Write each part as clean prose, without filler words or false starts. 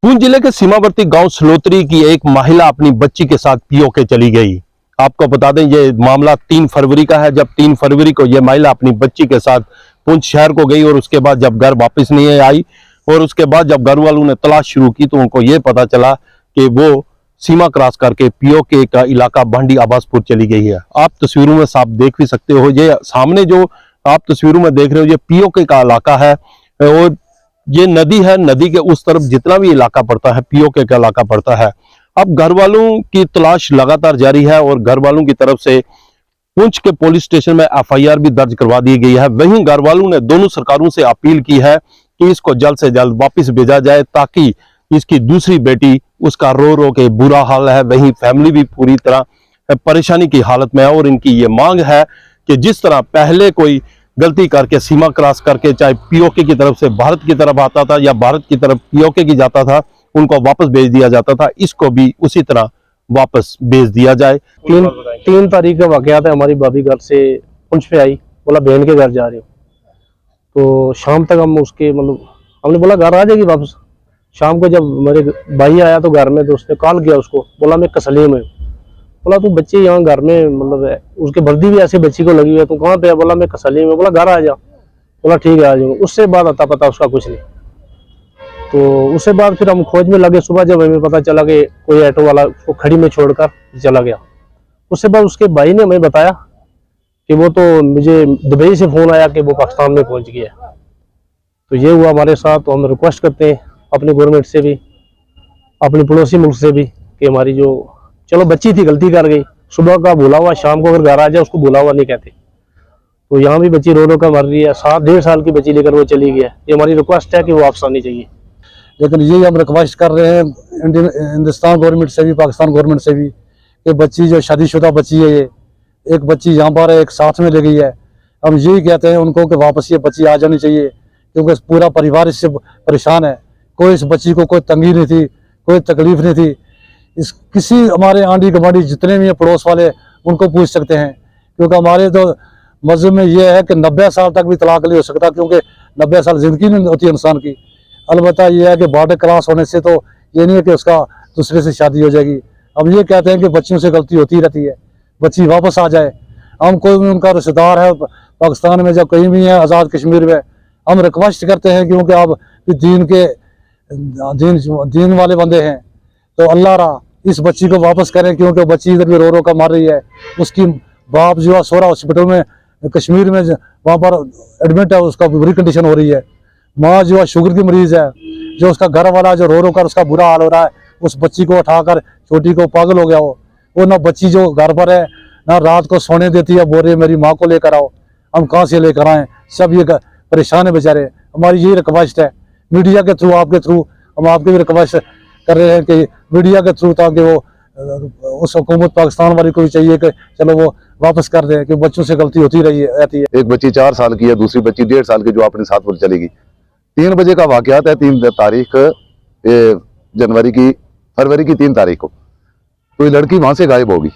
पुंछ जिले के सीमावर्ती गांव सलोत्री की एक महिला अपनी बच्ची के साथ पीओके चली गई। आपको बता दें ये मामला 3 फरवरी का है, जब 3 फरवरी को यह महिला अपनी बच्ची के साथ पुंछ शहर को गई और उसके बाद जब घर वापस नहीं आई और उसके बाद जब घर वालों ने तलाश शुरू की तो उनको ये पता चला कि वो सीमा क्रॉस करके पीओके का इलाका भंडी आबासपुर चली गई है। आप तस्वीरों में साफ देख भी सकते हो, ये सामने जो आप तस्वीरों में देख रहे हो ये पीओके का इलाका है और ये नदी है। नदी के उस तरफ जितना भी इलाका पड़ता है पीओके का इलाका पड़ता है। अब घर वालों की तलाश लगातार जारी है और घर वालों की तरफ से पुंछ के पुलिस स्टेशन में एफआईआर भी दर्ज करवा दी गई है। वहीं घर वालों ने दोनों सरकारों से अपील की है कि इसको जल्द से जल्द वापस भेजा जाए ताकि इसकी दूसरी बेटी, उसका रो रो के बुरा हाल है, वहीं फैमिली भी पूरी तरह परेशानी की हालत में है और इनकी ये मांग है कि जिस तरह पहले कोई गलती करके सीमा क्रॉस करके चाहे पीओके की तरफ से भारत की तरफ आता था या भारत की तरफ पीओके की जाता था उनको वापस भेज दिया जाता था, इसको भी उसी तरह वापस भेज दिया जाए। 3 तारीख का वाकया था। हमारी भाभी घर से पुंछ पे आई, बोला बहन के घर जा रही हूँ। तो शाम तक हम उसके हमने बोला घर आ जाएगी वापस। शाम को जब मेरे भाई आया तो घर में तो उसने कॉल किया उसको, बोला मैं कसलिए में। बोला तू बच्चे यहाँ घर में उसके वर्दी भी ऐसी बच्ची को लगी हुई है, तू कहाँ पे है? बोला मैं कसलिए में। बोला घर आ जा। बोला ठीक है आ जाऊंगा। उससे बाद अता पता उसका कुछ नहीं। तो उससे बाद फिर हम खोज में लगे। सुबह जब हमें पता चला कि कोई ऑटो वाला उसको खड़ी में छोड़कर चला गया, उससे बाद उसके भाई ने हमें बताया कि वो तो मुझे दुबई से फोन आया कि वो पाकिस्तान में पहुंच गया। तो ये हुआ हमारे साथ। तो हम रिक्वेस्ट करते हैं अपनी गवर्नमेंट से भी, अपनी पड़ोसी मुल्क से भी कि हमारी जो चलो बच्ची थी गलती कर गई, सुबह का भूला हुआ शाम को अगर घर आ जाए उसको भूला हुआ नहीं कहते। तो यहाँ भी बच्ची रो रो कर मर रही है। 7-1.5 साल की बच्ची लेकर वो चली गई है। ये हमारी रिक्वेस्ट है कि वो वापस आनी चाहिए। लेकिन यही हम रिक्वेस्ट कर रहे हैं हिंदुस्तान गवर्नमेंट से भी, पाकिस्तान गवर्नमेंट से भी कि बच्ची जो शादीशुदा बच्ची है, ये एक बच्ची यहाँ पर है, एक साथ में ले गई है। हम यही कहते हैं उनको कि वापस ये बच्ची आ जानी चाहिए क्योंकि पूरा परिवार इससे परेशान है। कोई इस बच्ची को कोई तंगी नहीं थी, कोई तकलीफ नहीं थी। इस किसी हमारे आंधी गवांढी जितने भी हैं पड़ोस वाले उनको पूछ सकते हैं, क्योंकि हमारे तो मज़हब में ये है कि 90 साल तक भी तलाक नहीं हो सकता, क्योंकि 90 साल ज़िंदगी नहीं होती इंसान की। अलबत्ता ये है कि बॉर्डर क्रॉस होने से तो ये नहीं है कि उसका दूसरे से शादी हो जाएगी। हम ये कहते हैं कि बच्चियों से गलती होती रहती है, बच्ची वापस आ जाए। हम कोई भी उनका रिश्तेदार है पाकिस्तान में, जब कहीं भी है आज़ाद कश्मीर में, हम रिक्वेस्ट करते हैं क्योंकि आप दीन वाले बंदे हैं तो अल्लाह रहा इस बच्ची को वापस करें, क्योंकि बच्ची इधर भी रो रो कर मर रही है। उसकी बाप जो है सोरा हॉस्पिटल में कश्मीर में वहाँ पर एडमिट है, उसका बुरी कंडीशन हो रही है। माँ जो है शुगर की मरीज है, जो उसका घर वाला जो रो रो कर उसका बुरा हाल हो रहा है, उस बच्ची को उठाकर छोटी को पागल हो गया वो ना बच्ची जो घर पर है ना रात को सोने देती है, बोल रही है मेरी माँ को लेकर आओ। हम कहाँ से लेकर आए? सब ये परेशान है बेचारे। हमारी यही रिक्वेस्ट है मीडिया के थ्रू, आपके थ्रू हम आपके भी रिक्वेस्ट कर रहे हैं कि मीडिया के थ्रू, ताकि वो उस हुकूमत पाकिस्तान वाली को भी चाहिए कि चलो वो वापस कर दें, कि बच्चों से गलती होती रहती है। एक बच्ची 4 साल की है, दूसरी बच्ची 1.5 साल की जो अपने साथ पर चलेगी। 3 बजे का वाकयात है। 3 तारीख फरवरी की 3 तारीख को कोई लड़की वहां से गायब होगी।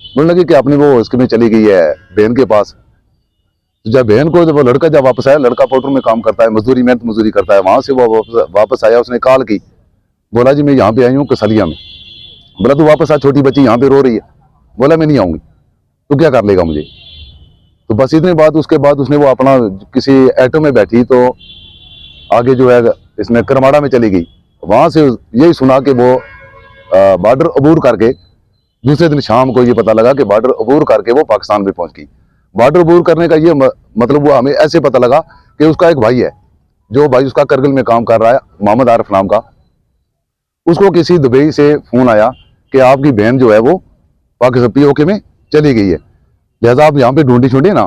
बोलने लगी कि अपनी वो उसके में चली गई है बहन के पास। जब बहन को वो लड़का जब वापस आया, लड़का पोर्टर में काम करता है, मेहनत मजदूरी करता है, वहां से वो वापस आया। उसने कॉल की, बोला जी मैं यहाँ पे आई हूँ कसलिया में। बोला तू वापस आ, छोटी बच्ची यहाँ पे रो रही है। बोला मैं नहीं आऊंगी, तो क्या कर लेगा मुझे? तो बस इतनी बात। उसके बाद उसने वो अपना किसी ऑटो में बैठी तो आगे जो है इसमें करमाड़ा में चली गई। वहां से यही सुना कि वो बॉर्डर अबूर करके दूसरे दिन शाम को ये पता लगा कि बॉर्डर अबूर करके वो पाकिस्तान में पहुंच गई। बॉर्डर अबूर करने का ये मतलब वो हमें ऐसे पता लगा कि उसका एक भाई है, जो भाई उसका करगिल में काम कर रहा है, मोहम्मद आरिफ नाम का। उसको किसी दुबई से फोन आया कि आपकी बहन जो है वो पाकिस्तान पीओके में चली गई है, लिहाजा आप यहाँ पे ढूंढी ना।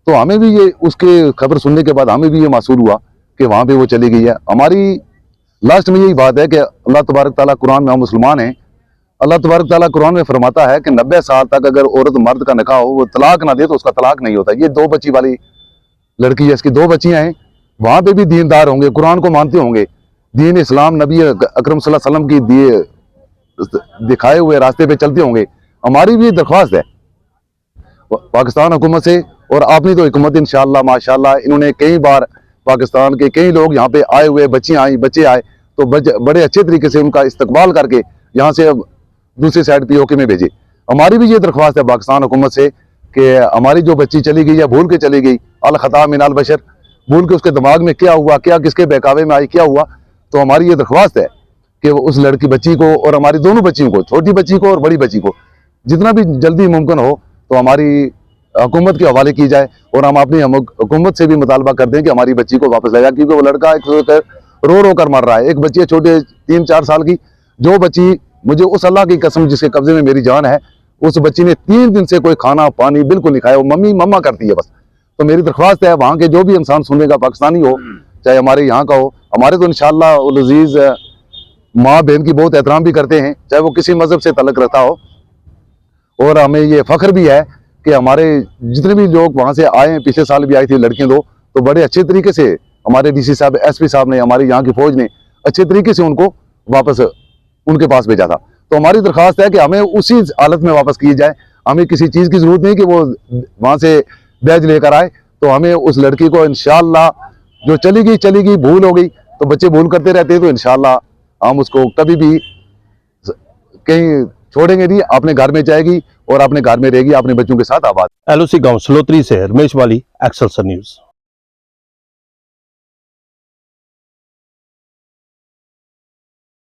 तो हमें भी ये उसके खबर सुनने के बाद हमें भी ये महसूस हुआ कि वहां पे वो चली गई है। हमारी लास्ट में यही बात है कि अल्लाह तबारक ताला कुरान में, हम मुसलमान हैं, अल्लाह तबारक ताला कुरान में फरमाता है कि 90 साल तक अगर औरत मर्द का निकाह हो, वो तलाक ना दे तो उसका तलाक नहीं होता। ये 2 बच्ची वाली लड़की है, इसकी 2 बच्चियां हैं। वहां पे भी दीनदार होंगे, कुरान को मानते होंगे, दीन इस्लाम नबी अकरम सल्लल्लाहु अलैहि वसल्लम की दिखाए हुए रास्ते पे चलते होंगे। हमारी भी दरख्वास्त है पाकिस्तान हुकूमत से और अपनी तो हुकूमत इंशाअल्लाह माशाअल्लाह, इन्होंने कई बार पाकिस्तान के कई लोग यहाँ पे आए हुए, बच्चियां आई, बच्चे आए, तो बड़े अच्छे तरीके से उनका इस्तकबाल करके यहाँ से अब दूसरी साइड पीओके में भेजे। हमारी भी ये दरख्वास्त है पाकिस्तान हुकूमत से कि हमारी जो बच्ची चली गई या भूल के चली गई, अल खता मिनल बशर, भूल के उसके दिमाग में क्या हुआ, क्या किसके बहकावे में आई, क्या हुआ, तो हमारी ये दरख्वास्त है कि उस लड़की बच्ची को और हमारी दोनों बच्चियों को, छोटी बच्ची को और बड़ी बच्ची को, जितना भी जल्दी मुमकिन हो तो हमारी हुकूमत के हवाले की जाए। और हम अपनी हुकूमत से भी मुतालबा कर दें कि हमारी बच्ची को वापस ले जाए, क्योंकि वो लड़का एक रो रो कर मर रहा है। एक बच्ची है छोटे 3-4 साल की, जो बच्ची, मुझे उस अल्लाह की कसम जिसके कब्जे में मेरी जान है, उस बच्ची ने 3 दिन से कोई खाना पानी बिल्कुल नहीं खाया, वो मम्मी मम्मा करती है बस। तो मेरी दरख्वास्त है वहाँ के जो भी इंसान सुनेगा, पाकिस्तानी हो चाहे हमारे यहाँ का हो, हमारे तो इंशाअल्लाह उल अजीज माँ बहन की बहुत एहतराम भी करते हैं, चाहे वो किसी मजहब से तल्लुक़ रखता हो। और हमें ये फख्र भी है कि हमारे जितने भी लोग वहाँ से आए हैं, पिछले साल भी आई थी लड़कियाँ 2, तो बड़े अच्छे तरीके से हमारे डीसी साहब, एसपी साहब ने, हमारी यहाँ की फौज ने अच्छे तरीके से उनको वापस उनके पास भेजा था। तो हमारी दरख्वास्त है कि हमें उसी हालत में वापस की जाए। हमें किसी चीज़ की ज़रूरत नहीं कि वो वहाँ से बैज लेकर आए। तो हमें उस लड़की को इंशाअल्लाह, जो चली गई, भूल हो गई, तो बच्चे भूल करते रहते हैं, तो इंशाअल्लाह हम उसको कभी भी कहीं छोड़ेंगे नहीं, अपने घर में जाएगी और अपने घर में रहेगी, अपने बच्चों के साथ आबाद। LOC गांव सलोत्री से रमेश वाली, एक्सेलसियर न्यूज।